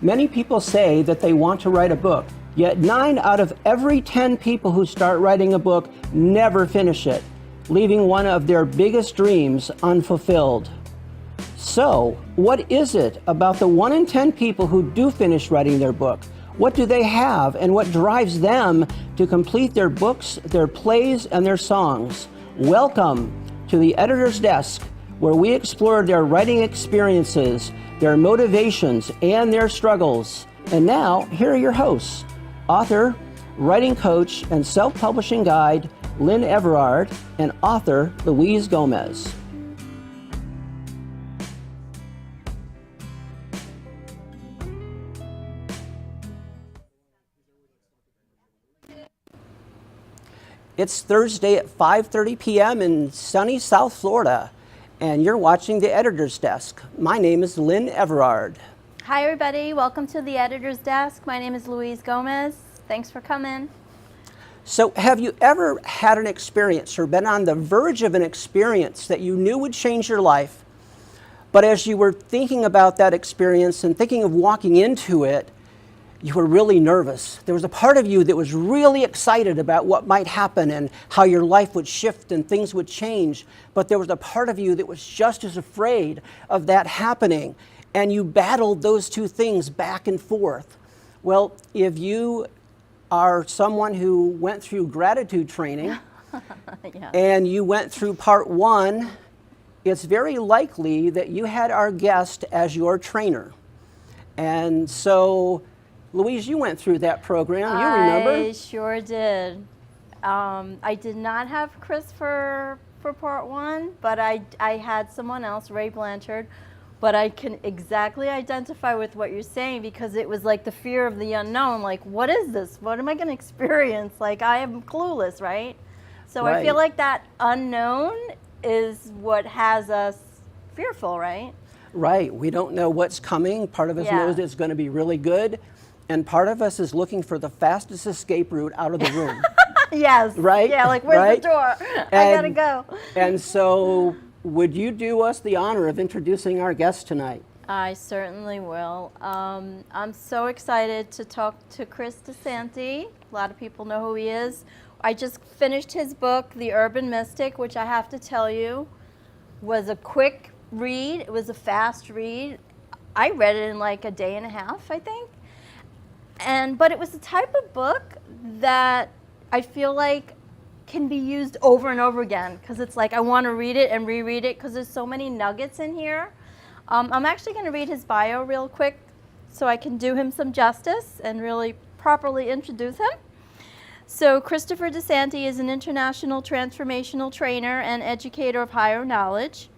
Many people say that they want to write a book, yet 9 out of every 10 people who start writing a book never finish it, leaving one of their biggest dreams unfulfilled. So, what is it about the 1 in 10 people who do finish writing their book? What do they have, and what drives them to complete their books, their plays, and their songs? Welcome to the Editor's Desk, where we explore their writing experiences, their motivations, and their struggles. And now, here are your hosts, author, writing coach, and self-publishing guide, Lynn Everard, and author, Louise Gomez. It's Thursday at 5:30 p.m. in sunny South Florida, and you're watching the Editor's Desk. My name is Lynn Everard. Hi everybody, welcome to the Editor's Desk. My name is Louise Gomez. Thanks for coming. So have you ever had an experience or been on the verge of an experience that you knew would change your life, but as you were thinking about that experience and thinking of walking into it, you were really nervous? There was a part of you that was really excited about what might happen and how your life would shift and things would change, but there was a part of you that was just as afraid of that happening, and you battled those two things back and forth. Well, if you are someone who went through gratitude training yeah. and you went through part 1, it's very likely that you had our guest as your trainer. And so, Louise, you went through that program, you remember? I sure did. I did not have Chris for part 1, but I had someone else, Ray Blanchard, but I can exactly identify with what you're saying, because it was like the fear of the unknown, like, what is this? What am I going to experience? Like, I am clueless, right? So right. I feel like that unknown is what has us fearful, right? Right, we don't know what's coming. Part of us knows it's going to be really good, and part of us is looking for the fastest escape route out of the room. Yes. Right? Yeah, like, where's the door? I gotta go. And so, would you do us the honor of introducing our guest tonight? I certainly will. I'm so excited to talk to Chris Desanti. A lot of people know who he is. I just finished his book, The Urban Mystic, which I have to tell you was a quick read. It was a fast read. I read it in like a day and a half, I think. But it was the type of book that I feel like can be used over and over again, because it's like I want to read it and reread it because there's so many nuggets in here. I'm actually going to read his bio real quick so I can do him some justice and really properly introduce him. So Christopher Desanti is an international transformational trainer and educator of higher knowledge,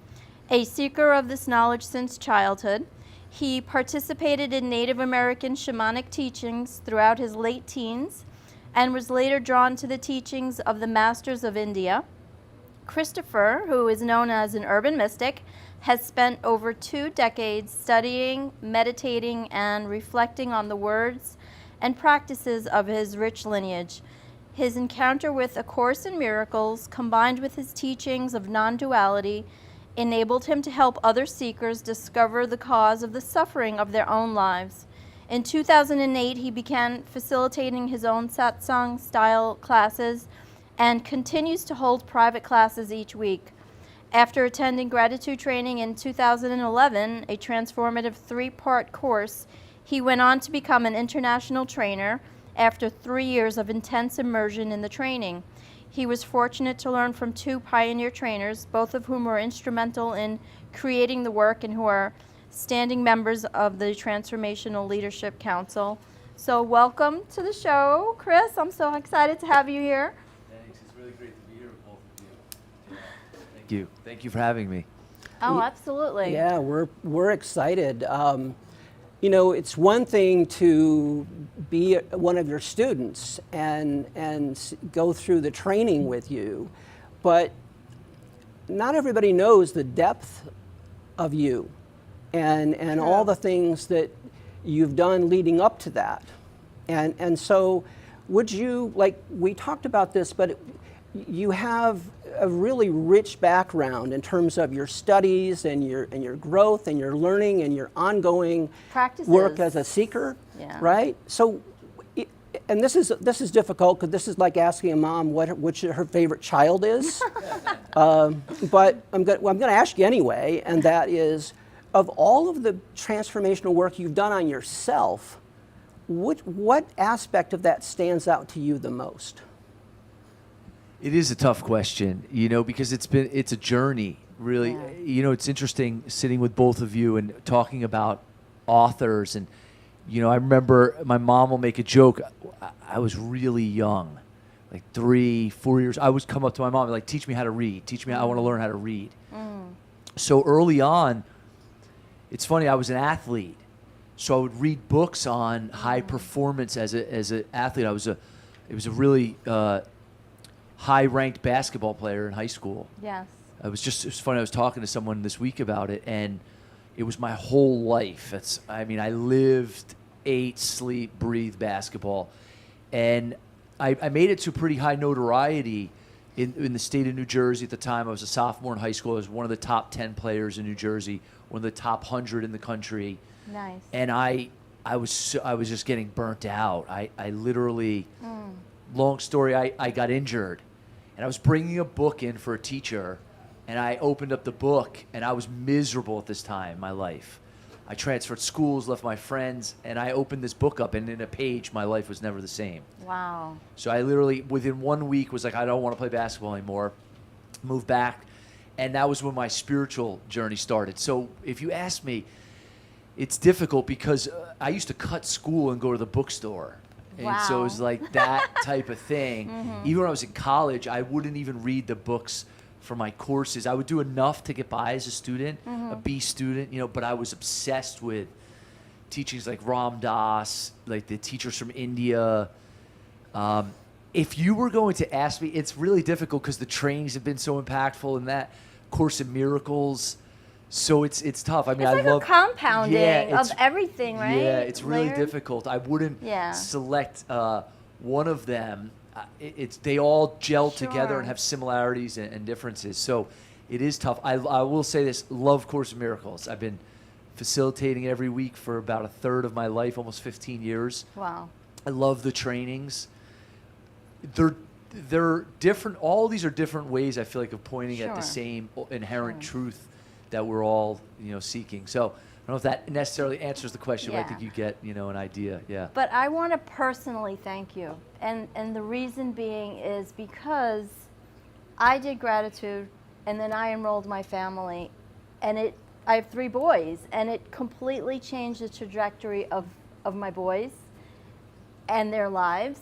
a seeker of this knowledge since childhood. He participated in Native American shamanic teachings throughout his late teens and was later drawn to the teachings of the Masters of India. Christopher, who is known as an urban mystic, has spent over 2 decades studying, meditating, and reflecting on the words and practices of his rich lineage. His encounter with A Course in Miracles, combined with his teachings of non-duality, enabled him to help other seekers discover the cause of the suffering of their own lives. In 2008, he began facilitating his own satsang-style classes and continues to hold private classes each week. After attending gratitude training in 2011, a transformative 3-part course, he went on to become an international trainer after 3 years of intense immersion in the training. He was fortunate to learn from 2 pioneer trainers, both of whom were instrumental in creating the work and who are standing members of the Transformational Leadership Council. So welcome to the show, Chris. I'm so excited to have you here. Thanks. It's really great to be here with both of you. Yeah. Thank you. Thank you for having me. Oh, absolutely. Yeah, we're excited. You know, it's one thing to be one of your students and go through the training with you, but not everybody knows the depth of you and all the things that you've done leading up to that. And so would you, like, we talked about this, but you have a really rich background in terms of your studies and your growth and your learning and your ongoing Practices. work as a seeker, Yeah. right? So, and this is difficult because this is like asking a mom which her favorite child is. But I'm going to ask you anyway, and that is, of all of the transformational work you've done on yourself, what aspect of that stands out to you the most? It is a tough question, because it's a journey, really. Yeah. It's interesting sitting with both of you and talking about authors. And, I remember my mom will make a joke. I was really young, like 3-4 years. I would come up to my mom and like, teach me how to read. Teach me, I want to learn how to read. So early on, it's funny, I was an athlete. So I would read books on high performance as an athlete. It was a really high-ranked basketball player in high school. Yes. It was funny. I was talking to someone this week about it, and it was my whole life. I lived, ate, sleep, breathed basketball, and I made it to pretty high notoriety in the state of New Jersey at the time. I was a sophomore in high school. I was one of the top 10 players in New Jersey, one of the top 100 in the country. Nice. And I was just getting burnt out. I literally, long story, I got injured. And I was bringing a book in for a teacher, and I opened up the book, and I was miserable at this time in my life. I transferred schools, left my friends, and I opened this book up, and in a page, my life was never the same. Wow. So I literally, within 1 week, was like, I don't want to play basketball anymore. Moved back, and that was when my spiritual journey started. So if you ask me, it's difficult because I used to cut school and go to the bookstore. And so it was like that type of thing. Even when I was in college, I wouldn't even read the books for my courses. I would do enough to get by as a student, a B student, but I was obsessed with teachings like Ram Dass, like the teachers from India. If you were going to ask me, it's really difficult because the trainings have been so impactful in that Course in Miracles. So it's tough. I It's love a compounding of everything, right? Yeah, it's really Layered. difficult. I wouldn't Yeah. select one of them. They all gel together Sure. and have similarities and differences. So it is tough. I will say this: love Course in Miracles. I've been facilitating every week for about a third of my life, almost 15 years. Wow. I love the trainings. They're different. All these are different ways, I feel like, of pointing at the Sure. same inherent truth that we're all, seeking. So I don't know if that necessarily answers the question, but I Yeah. think you get, an idea. Yeah. But I want to personally thank you. And the reason being is because I did gratitude and then I enrolled my family, and I have 3 boys, and it completely changed the trajectory of my boys and their lives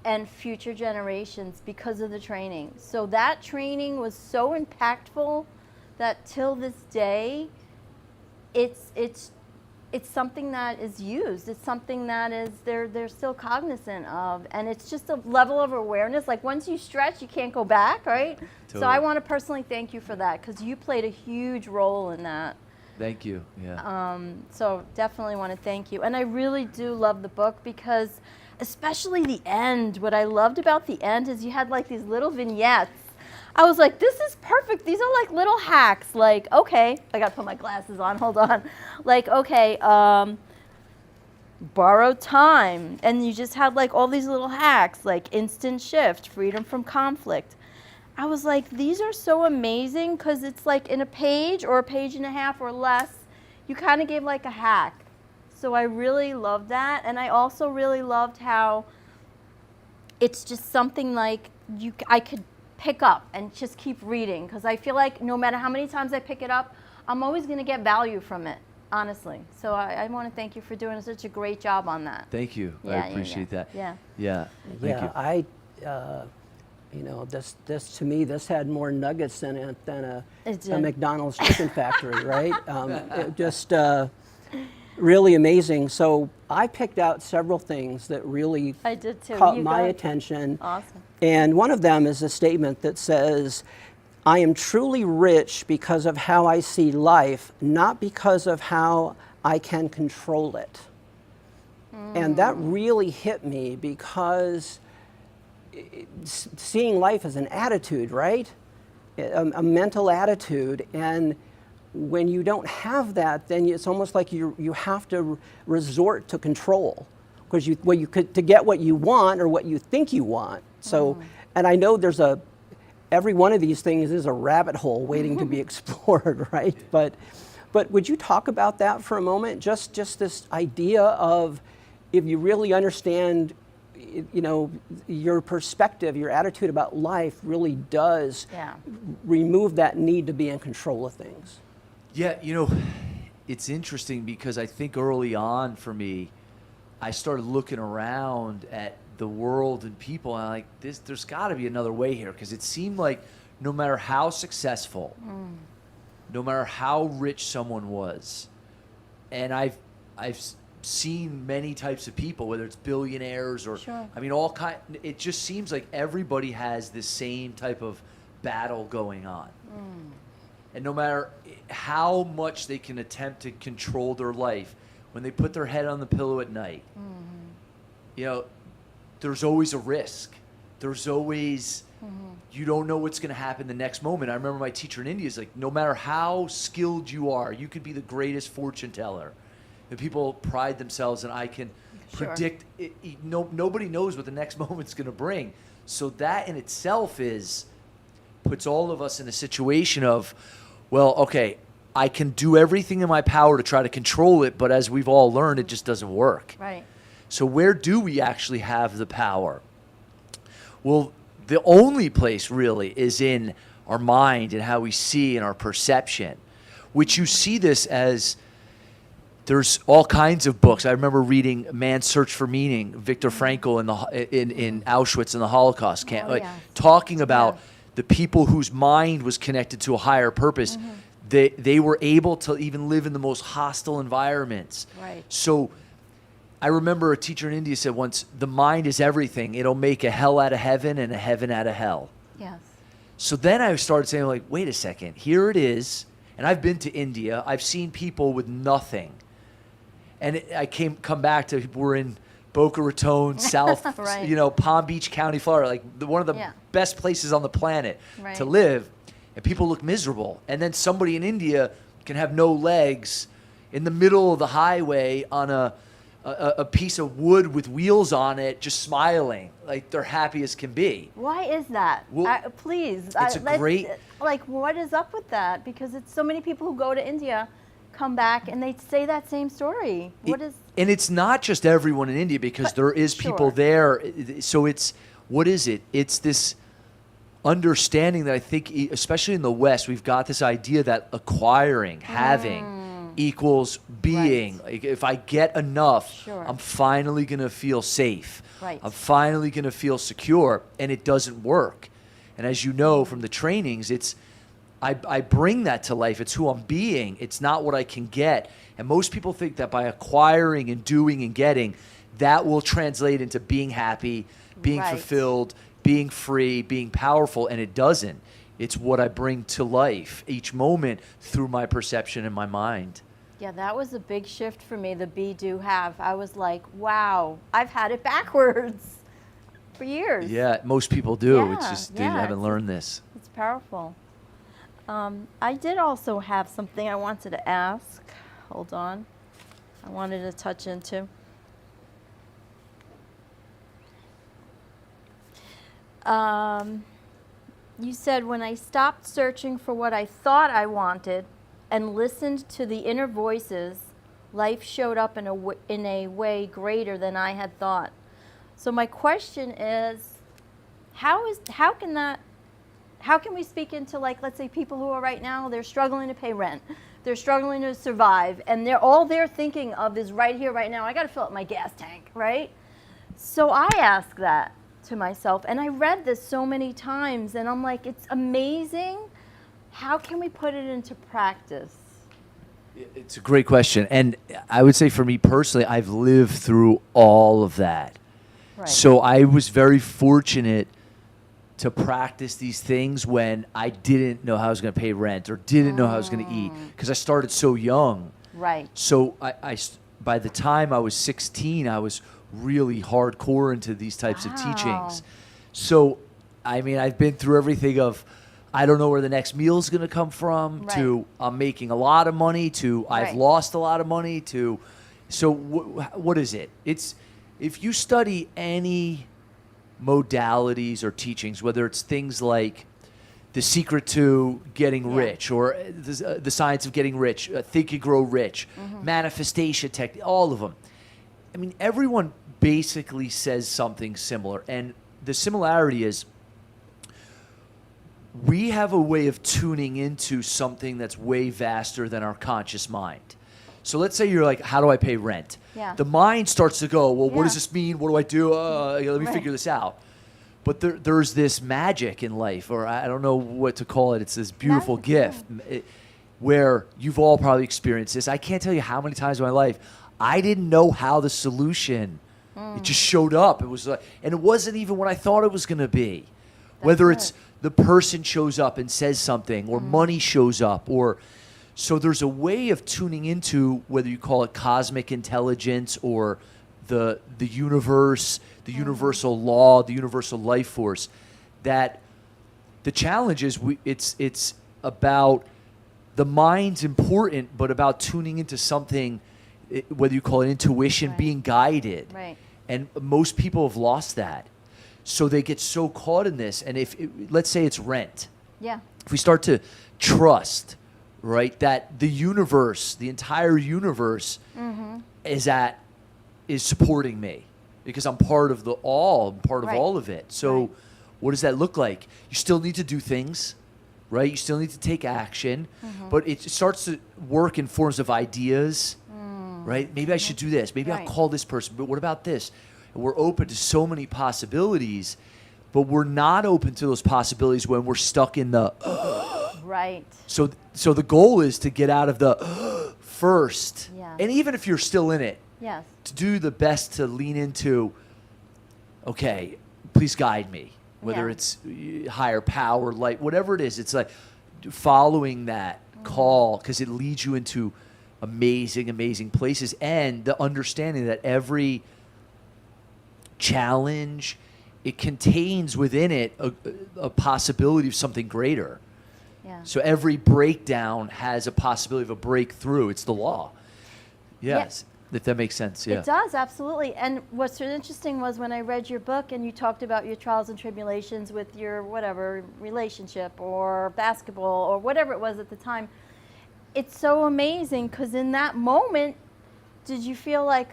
and future generations because of the training. So that training was so impactful that till this day, it's something that is used. It's something that is they're still cognizant of, and it's just a level of awareness. Like once you stretch, you can't go back, right? So I want to personally thank you for that because you played a huge role in that. Thank you. Yeah. So definitely want to thank you, and I really do love the book because, especially the end. What I loved about the end is you had like these little vignettes. I was like, this is perfect. These are like little hacks. Like, okay, I got to put my glasses on. Hold on. Like, okay, borrow time. And you just had like all these little hacks, like instant shift, freedom from conflict. I was like, these are so amazing because it's like in a page or a page and a half or less, you kind of gave like a hack. So I really loved that. And I also really loved how it's just something like I could pick up and just keep reading because I feel like no matter how many times I pick it up, I'm always going to get value from it, honestly. So I want to thank you for doing such a great job on that. Thank you. Yeah, I appreciate that. Yeah. Yeah. Thank you. I this to me, this had more nuggets than a McDonald's chicken factory, right? It just really amazing. So I picked out several things that really I did too. caught You my got- attention. Awesome. And one of them is a statement that says, I am truly rich because of how I see life, not because of how I can control it. And that really hit me because seeing life as an attitude, right? A mental attitude. And when you don't have that, then it's almost like you have to resort to control, because to get what you want or what you think you want. So, and I know every one of these things is a rabbit hole waiting to be explored, right? But would you talk about that for a moment? Just this idea of, if you really understand, your perspective, your attitude about life really does remove that need to be in control of things. Yeah, it's interesting because I think early on for me, I started looking around at the world and people, and I'm like, there's got to be another way here, because it seemed like no matter how successful, no matter how rich someone was, and I've seen many types of people, whether it's billionaires or, all kind. It just seems like everybody has this same type of battle going on, and no matter how much they can attempt to control their life, when they put their head on the pillow at night, there's always a risk. There's always, you don't know what's going to happen the next moment. I remember my teacher in India is like, no matter how skilled you are, you could be the greatest fortune teller. And people pride themselves, and I can predict. Nobody knows what the next moment's going to bring. So that in itself puts all of us in a situation of, well, okay, I can do everything in my power to try to control it, but as we've all learned, it just doesn't work. Right. So where do we actually have the power? Well, the only place really is in our mind and how we see and our perception, which you see this as, there's all kinds of books. I remember reading Man's Search for Meaning, Viktor Frankl in Auschwitz in the Holocaust camp, talking about the people whose mind was connected to a higher purpose. They were able to even live in the most hostile environments. Right. So I remember a teacher in India said once, the mind is everything. It'll make a hell out of heaven and a heaven out of hell. Yes. So then I started saying, like, wait a second, here it is. And I've been to India. I've seen people with nothing. And I come back to, we're in Boca Raton, South, Palm Beach County, Florida, like one of the best places on the planet to live. And people look miserable. And then somebody in India can have no legs in the middle of the highway on a piece of wood with wheels on it, just smiling, like they're happy as can be. Why is that? Well, please. It's a great... Like, what is up with that? Because it's so many people who go to India, come back, and they say that same story. And it's not just everyone in India, because there is people there. So what is it? It's this understanding that I think, especially in the West, we've got this idea that acquiring, having, equals being. Like, if I get enough, I'm finally going to feel safe. Right. I'm finally going to feel secure, and it doesn't work. And as you know from the trainings, I bring that to life. It's who I'm being. It's not what I can get. And most people think that by acquiring and doing and getting, that will translate into being happy, being fulfilled, being free, being powerful, and it doesn't. It's what I bring to life each moment through my perception and my mind. Yeah, that was a big shift for me, the be, do, have. I was like, wow, I've had it backwards for years. Yeah, most people do. Yeah, it's just they haven't learned this. It's powerful. I did also have something I wanted to ask. Hold on. I wanted to touch into. You said, when I stopped searching for what I thought I wanted and listened to the inner voices, life showed up in a way greater than I had thought. So my question is, how can we speak into, like, let's say people who are right now, they're struggling to pay rent, they're struggling to survive, and all they're thinking of is right here, right now, I got to fill up my gas tank, right? So I ask that to myself, and I read this so many times, and I'm like, it's amazing. How can we put it into practice? It's a great question. And I would say for me personally, I've lived through all of that. Right. So I was very fortunate to practice these things when I didn't know how I was going to pay rent or didn't know how I was going to eat, because I started so young. Right. So I by the time I was 16, I was really hardcore into these types of teachings. So, I mean, I've been through everything of I don't know where the next meal's going to come from, Right. to I'm making a lot of money, to I've Right. lost a lot of money, to so what is it? It's if you study any modalities or teachings, whether it's things like the secret to getting Yeah. rich, or the science of getting rich, think and grow rich, manifestation technique, all of them. I mean, everyone basically says something similar, and the similarity is we have a way of tuning into something that's way vaster than our conscious mind. So let's say you're like, how do I pay rent? Yeah. The mind starts to go, well, what Yeah. does this mean? What do I do? Let me Right. figure this out. But there's this magic in life, or I don't know what to call it. It's this beautiful Magic, gift where you've all probably experienced this. I can't tell you how many times in my life I didn't know how the solution. It just showed up. It was like, and it wasn't even what I thought it was going to be. Whether right. it's the person shows up and says something, or money shows up, or so there's a way of tuning into whether you call it cosmic intelligence or the universe, the universal law, the universal life force. That the challenge is it's about the mind's important, but about tuning into something, whether you call it intuition, Right. being guided. Right. And most people have lost that. So they get so caught in this. And let's say it's rent. Yeah. If we start to trust, right, that the universe, the entire universe is supporting me because I'm part of I'm part of Right. all of it. So Right. what does that look like? You still need to do things, right? You still need to take action, but it starts to work in forms of ideas, right? Maybe I should do this. Maybe Right. I'll call this person, but what about this? And we're open to so many possibilities, but we're not open to those possibilities when we're stuck in the Right. so the goal is to get out of the first. Yeah. And even if you're still in it, Yes. to do the best to lean into, okay, please guide me. Whether Yeah. it's higher power, light, whatever it is, it's like following that call because it leads you into amazing, amazing places. And the understanding that every challenge, it contains within it a possibility of something greater. Yeah. So every breakdown has a possibility of a breakthrough. It's the law. Yes, if that makes sense. Yeah. It does, absolutely. And what's so interesting was when I read your book and you talked about your trials and tribulations with your whatever relationship or basketball or whatever it was at the time. It's so amazing because in that moment, did you feel like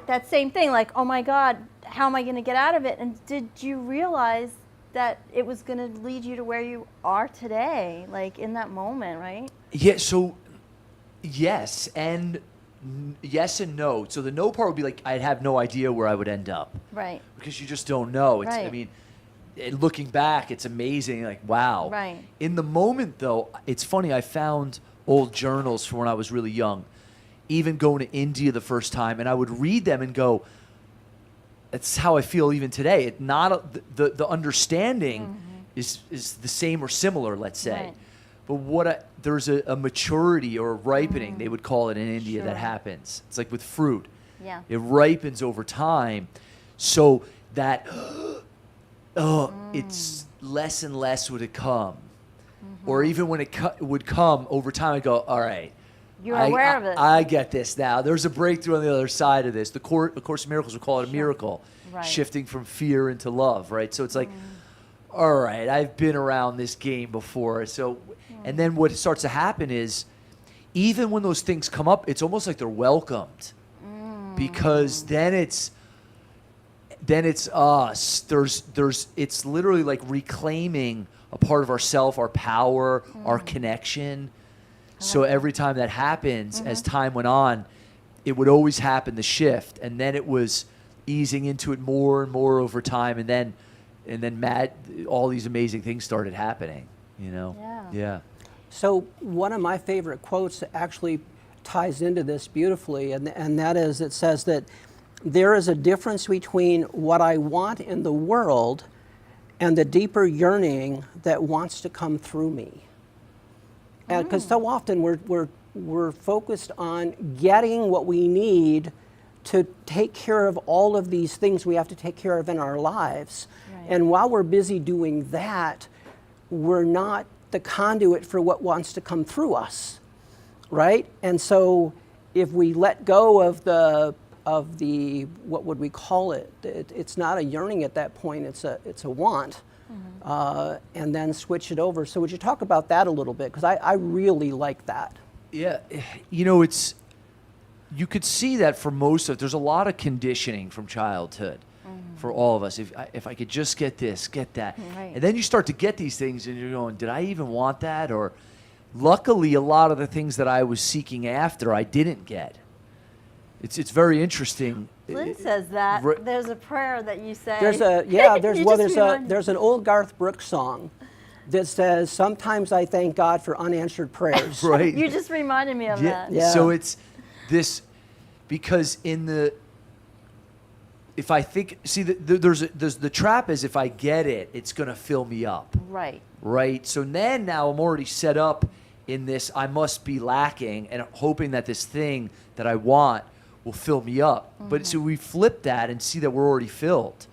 that same thing, like, oh my God, how am I going to get out of it? And did you realize that it was going to lead you to where you are today, like in that moment, right? Yeah, so yes and no. So the no part would be like I'd have no idea where I would end up. Right. Because you just don't know. It's, I Right. mean, looking back, it's amazing. Like, wow. Right. In the moment, though, it's funny. I found old journals from when I was really young, even going to India the first time, and I would read them and go, that's how I feel even today. It not the understanding is the same or similar, let's say. Right. But there's a maturity or a ripening, they would call it in India, that Sure. happens. It's like with fruit. Yeah. It ripens over time. So that, it's less and less would it come. Or even when it would come over time, I'd go, all right. You're aware of it. I get this now. There's a breakthrough on the other side of this. The Course of Miracles would call it a miracle. Right. Shifting from fear into love, right? So it's like, all right, I've been around this game before. So, and then what starts to happen is, even when those things come up, it's almost like they're welcomed, because then it's us. It's literally like reclaiming a part of ourself, our power, our connection. So every time that happens, as time went on, it would always happen, the shift, and then it was easing into it more and more over time, and then all these amazing things started happening. You know? Yeah. So one of my favorite quotes actually ties into this beautifully, and that is, it says that there is a difference between what I want in the world and the deeper yearning that wants to come through me. Because so often we're focused on getting what we need to take care of all of these things we have to take care of in our lives. Right. And while we're busy doing that, we're not the conduit for what wants to come through us, right? And so if we let go of the what would we call it? It's not a yearning at that point, it's a want. And then switch it over. So would you talk about that a little bit? Because I really like that. Yeah, you know, you could see that for most of, there's a lot of conditioning from childhood for all of us. If I could just get this, get that. Right. And then you start to get these things and you're going, did I even want that? Or luckily, a lot of the things that I was seeking after, I didn't get. It's very interesting. Lynn says that. Right. There's a prayer that you say. There's an old Garth Brooks song that says, "Sometimes I thank God for unanswered prayers." Right. You just reminded me of that. Yeah. So it's this, because if I think, see, there's the trap is if I get it, it's going to fill me up. Right. Right. So then now I'm already set up in this, I must be lacking and hoping that this thing that I want will fill me up. But so we flip that and see that we're already filled.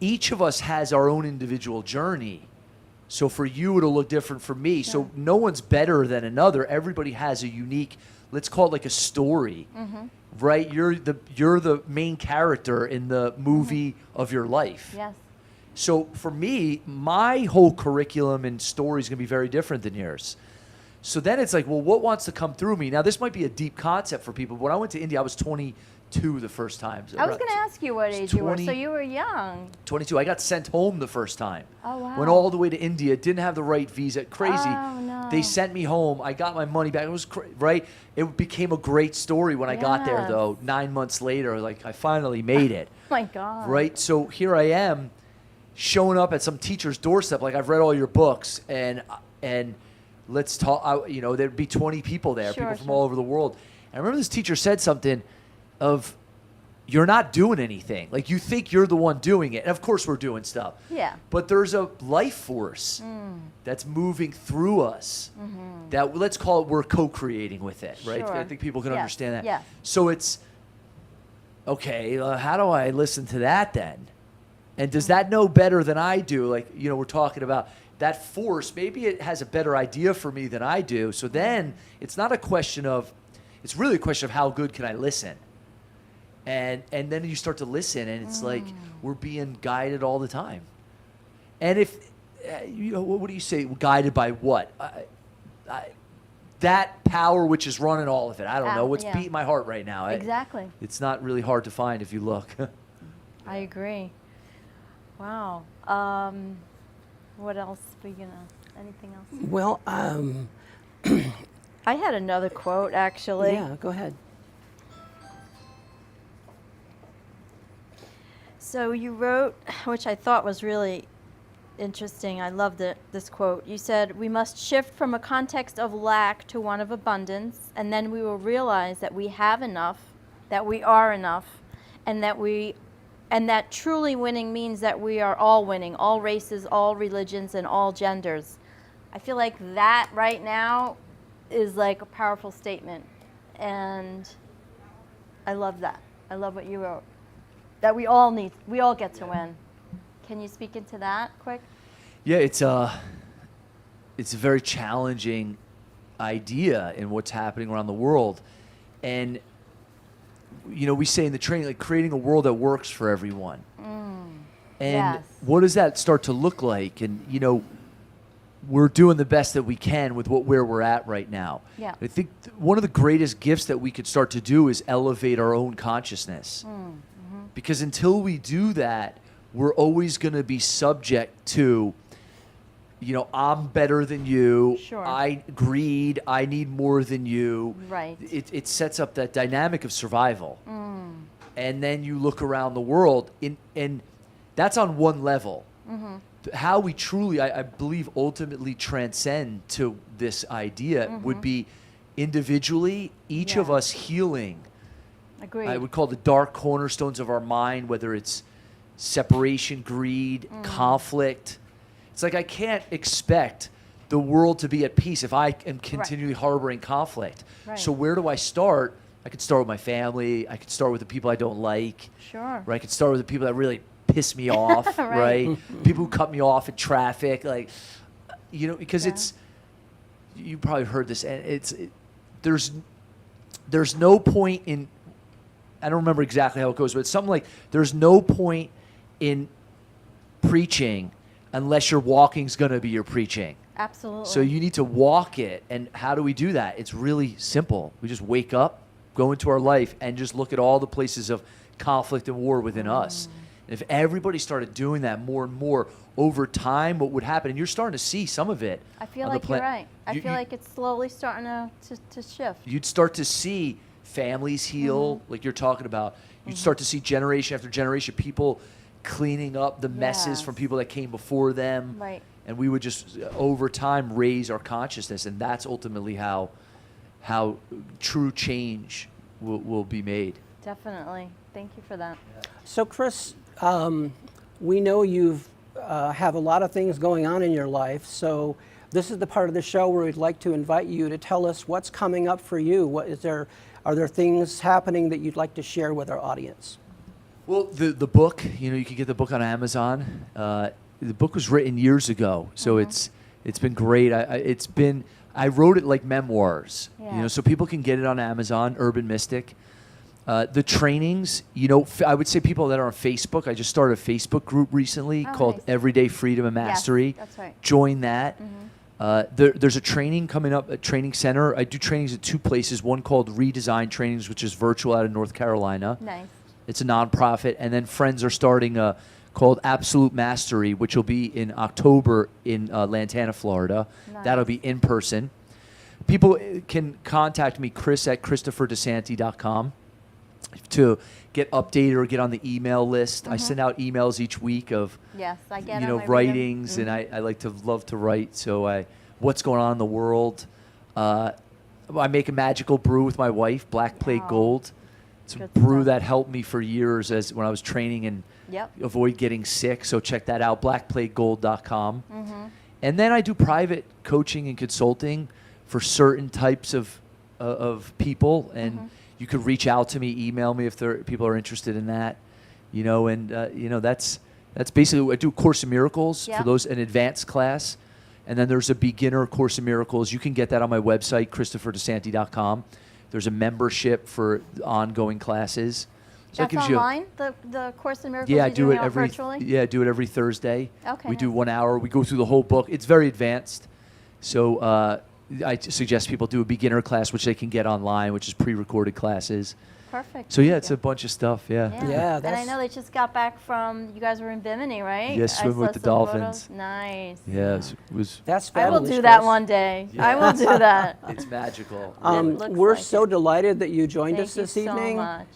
Each of us has our own individual journey. So for you, it'll look different from me. So no one's better than another. Everybody has a unique, let's call it like a story, right? You're the main character in the movie of your life. Yes. So for me, my whole curriculum and story is going to be very different than yours. So then it's like, well, what wants to come through me? Now, this might be a deep concept for people. When I went to India, I was 22 the first time. I was going to ask you what age you were. So you were young. 22. I got sent home the first time. Oh, wow. Went all the way to India. Didn't have the right visa. Crazy. Oh, no. They sent me home. I got my money back. It was right. It became a great story when I got there, Yes. though. 9 months later, like I finally made it. Oh, my God. Right. So here I am, showing up at some teacher's doorstep. Like, I've read all your books, and let's talk. You know, there'd be 20 people there, Sure, people from sure. all over the world. And I remember this teacher said something of, you're not doing anything. Like, you think you're the one doing it. And of course we're doing stuff. Yeah. But there's a life force that's moving through us that, let's call it, we're co-creating with it, right? Sure. I think people can Yes, understand that. yes. So it's, okay, how do I listen to that then? And does that know better than I do? Like, you know, we're talking about that force. Maybe it has a better idea for me than I do. So then it's not a question of, it's really a question of how good can I listen? And then you start to listen, and it's like we're being guided all the time. And if, you know, what do you say? Guided by what? That power which is running all of it. I don't know what's yeah. beating my heart right now. Exactly. It's not really hard to find if you look. I agree. Wow. What else are we gonna? Anything else? Well, I had another quote actually. yeah, go ahead. So you wrote, which I thought was really interesting. I loved it. This quote. You said, "We must shift from a context of lack to one of abundance, and then we will realize that we have enough, that we are enough, and that truly winning means that we are all winning, all races, all religions, and all genders." I feel like that right now is like a powerful statement, and I love that. I love what you wrote. That we all get to win. Can you speak into that quick? Yeah, it's a very challenging idea in what's happening around the world. And, you know, we say in the training, like, creating a world that works for everyone. And Yes. what does that start to look like? And, you know, we're doing the best that we can with where we're at right now. Yeah. I think one of the greatest gifts that we could start to do is elevate our own consciousness. Because until we do that, we're always going to be subject to, you know, I'm better than you. Sure. I need more than you. Right. It sets up that dynamic of survival. And then you look around the world, and that's on one level. How we truly, I believe, ultimately transcend to this idea would be individually, each of Yeah. us healing. Agreed. I would call the dark cornerstones of our mind, whether it's separation, greed, conflict. It's like, I can't expect the world to be at peace if I am continually harboring conflict. Right. So where do I start? I could start with my family. I could start with the people I don't like. Sure. Right? I could start with the people that really piss me off, Right. right? People who cut me off in traffic, like, because you probably heard this, and there's no point in, I don't remember exactly how it goes, but it's something like, there's no point in preaching unless your walking's going to be your preaching. Absolutely. So you need to walk it. And how do we do that? It's really simple. We just wake up, go into our life, and just look at all the places of conflict and war within us. And if everybody started doing that more and more over time, what would happen? And you're starting to see some of it. I feel on the like you're right. I feel like it's slowly starting to shift. You'd start to see families heal, like you're talking about. You'd start to see generation after generation, people cleaning up the messes from people that came before them. Right. And we would just, over time, raise our consciousness. And that's ultimately how true change will be made. Definitely. Thank you for that. So, Chris, we know you've have a lot of things going on in your life. So, this is the part of the show where we'd like to invite you to tell us what's coming up for you. Are there things happening that you'd like to share with our audience? Well, the book, you can get the book on Amazon. The book was written years ago, so it's been great. I wrote it like memoirs, so people can get it on Amazon, Urban Mystic. The trainings, I would say people that are on Facebook. I just started a Facebook group recently called nice. Everyday Freedom and Mastery. Yes, that's right. Join that. There's a training coming up, a training center. I do trainings at two places, one called Redesign Trainings, which is virtual out of North Carolina. Nice. It's a nonprofit. And then friends are starting called Absolute Mastery, which will be in October in Lantana, Florida. Nice. That'll be in person. People can contact me, chris@ChristopherDesanti.com, to get updated or get on the email list. I send out emails each week of Yes, I get them. I read 'em. writings, and I love to write. So what's going on in the world. I make a magical brew with my wife, Black Plate Wow. Gold. It's a Good brew stuff. that helped me for years when I was training and avoid getting sick. So check that out, blackplategold.com. And then I do private coaching and consulting for certain types of people, and you could reach out to me, email me if people are interested in that. That's basically, I do Course in Miracles for those, an advanced class, and then there's a beginner Course in Miracles. You can get that on my website, ChristopherDesanti.com. There's a membership for ongoing classes. So That's online, the Course in Miracles. I do it virtually? I do it every Thursday. Okay. We do 1 hour. We go through the whole book. It's very advanced. So I suggest people do a beginner class, which they can get online, which is pre-recorded classes. Perfect. So it's a bunch of stuff. Yeah. Yeah, and I know they just got back from, you guys were in Bimini, right? Yeah, swimming with the some photos. dolphins. Nice. Yeah, it was. That's I will fabulous, do that Chris. one day. I will do that. It's magical. looks We're like so it. delighted that you joined Thank us you this so evening. much.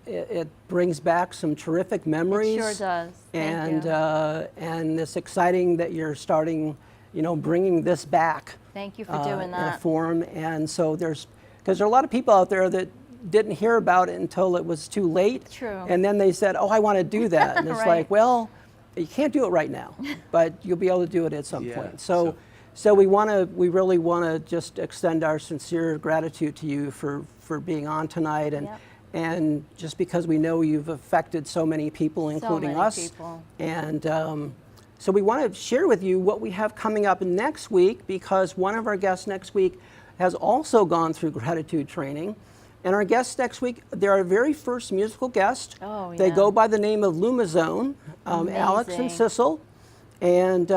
It brings back some terrific memories. It sure does. And Thank you. and it's exciting that you're starting, bringing this back. Thank you for doing In a that. form. And so because there are a lot of people out there that didn't hear about it until it was too late. True. And then they said, "Oh, I want to do that," and it's Right. like, well, you can't do it right now, but you'll be able to do it at some Yeah, point. So we really want to just extend our sincere gratitude to you for being on tonight, and just because we know you've affected so many people, including many us. people. And so we want to share with you what we have coming up next week, because one of our guests next week has also gone through gratitude training. And our guests next week, they're our very first musical guest. Oh, They yeah. go by the name of Lumazone, Alex and Amazing. Sissel. And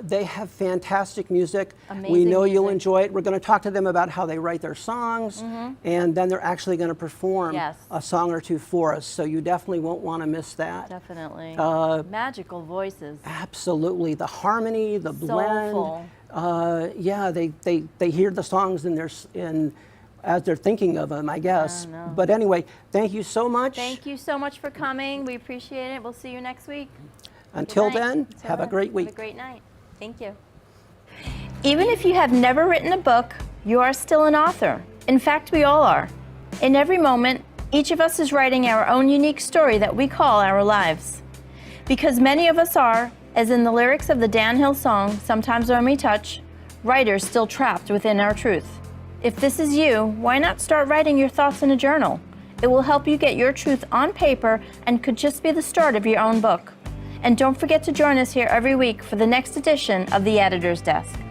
they have fantastic music. We Amazing know you'll music. enjoy it. We're going to talk to them about how they write their songs, and then they're actually going to perform Yes. a song or two for us. So you definitely won't want to miss that. Definitely. Magical voices. Absolutely, the harmony, the blend. Soulful. They hear the songs as they're thinking of them, I guess. know. But anyway, thank you so much. Thank you so much for coming. We appreciate it. We'll see you next week. Until Good night. then, Until have a then, great week. Have a great night. Thank you. Even if you have never written a book, you are still an author. In fact, we all are. In every moment, each of us is writing our own unique story that we call our lives. Because many of us are, as in the lyrics of the Dan Hill song, Sometimes When We Touch, writers still trapped within our truth. If this is you, why not start writing your thoughts in a journal? It will help you get your truth on paper and could just be the start of your own book. And don't forget to join us here every week for the next edition of The Editor's Desk.